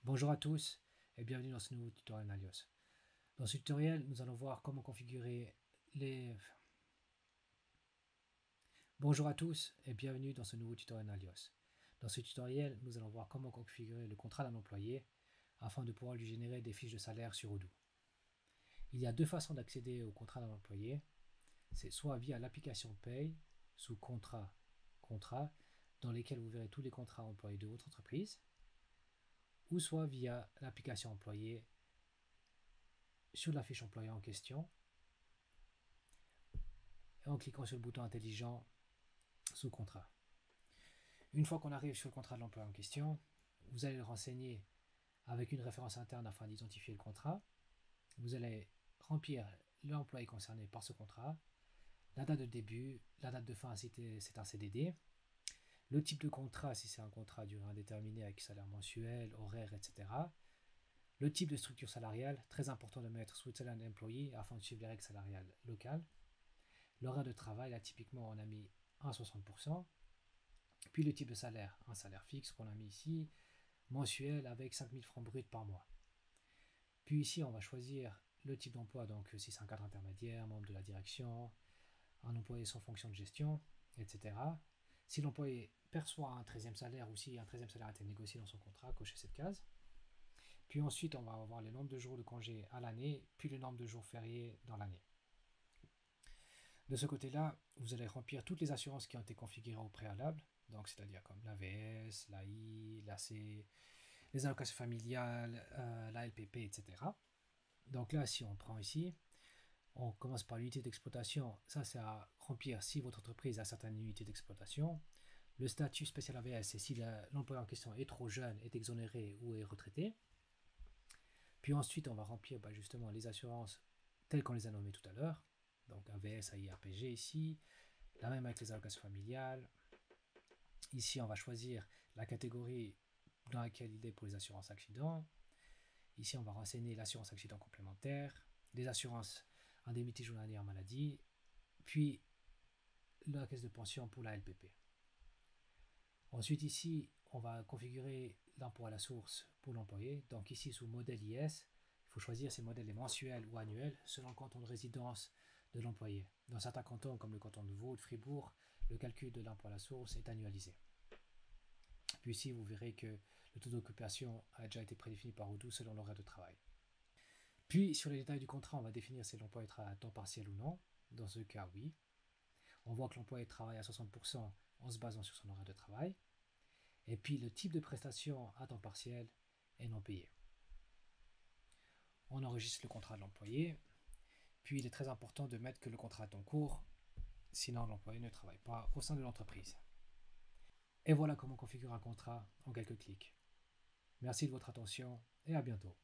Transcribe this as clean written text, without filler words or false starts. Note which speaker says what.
Speaker 1: Bonjour à tous et bienvenue dans ce nouveau tutoriel Nalios. Dans ce tutoriel, nous allons voir comment configurer les... Bonjour à tous et bienvenue dans ce nouveau tutoriel Nalios. Dans ce tutoriel, nous allons voir comment configurer le contrat d'un employé afin de pouvoir lui générer des fiches de salaire sur Odoo. Il y a deux façons d'accéder au contrat d'un employé. C'est soit via l'application Pay sous contrat, dans lesquels vous verrez tous les contrats employés de votre entreprise, ou soit via l'application employé sur la fiche employé en question et en cliquant sur le bouton intelligent sous contrat. Une fois qu'on arrive sur le contrat de l'employé en question, vous allez le renseigner avec une référence interne afin d'identifier le contrat. Vous allez remplir l'employé concerné par ce contrat, la date de début, la date de fin si c'est un CDD, le type de contrat si c'est un contrat à durée indéterminée avec salaire mensuel, horaire, etc. Le type de structure salariale, très important de mettre Switzerland Employee afin de suivre les règles salariales locales. L'horaire de travail, là typiquement on a mis 1,60%. Puis le type de salaire, un salaire fixe qu'on a mis ici, mensuel avec 5000 francs bruts par mois. Puis ici on va choisir le type d'emploi, donc si c'est un cadre intermédiaire, membre de la direction, un employé sans fonction de gestion, etc. Si l'employé perçoit un 13e salaire ou si un 13e salaire a été négocié dans son contrat, cochez cette case. Puis ensuite on va avoir le nombre de jours de congé à l'année, puis le nombre de jours fériés dans l'année. De ce côté-là, vous allez remplir toutes les assurances qui ont été configurées au préalable, donc c'est-à-dire comme l'AVS, l'AI, l'AC, les allocations familiales, la LPP, etc. Donc là, si on prend ici, on commence par l'unité d'exploitation. Ça, c'est à remplir si votre entreprise a certaines unités d'exploitation. Le statut spécial AVS, c'est si l'employé en question est trop jeune, est exonéré ou est retraité. Puis ensuite, on va remplir justement les assurances telles qu'on les a nommées tout à l'heure. Donc AVS, AI, RPG ici. La même avec les allocations familiales. Ici, on va choisir la catégorie dans laquelle il est pour les assurances accidents. Ici, on va renseigner l'assurance accident complémentaire, les assurances indemnité journalière maladie, puis la caisse de pension pour la LPP. Ensuite, ici, on va configurer l'impôt à la source pour l'employé. Donc ici, sous modèle IS, il faut choisir si le modèle est mensuel ou annuel selon le canton de résidence de l'employé. Dans certains cantons, comme le canton de Vaud, de Fribourg, le calcul de l'impôt à la source est annualisé. Puis ici, vous verrez que le taux d'occupation a déjà été prédéfini par Odoo selon l'horaire de travail. Puis, sur les détails du contrat, on va définir si l'employé travaille à temps partiel ou non. Dans ce cas, oui. On voit que l'employé travaille à 60% en se basant sur son horaire de travail. Et puis, le type de prestation à temps partiel est non payé. On enregistre le contrat de l'employé. Puis, il est très important de mettre que le contrat est en cours, sinon l'employé ne travaille pas au sein de l'entreprise. Et voilà comment configurer un contrat en quelques clics. Merci de votre attention et à bientôt.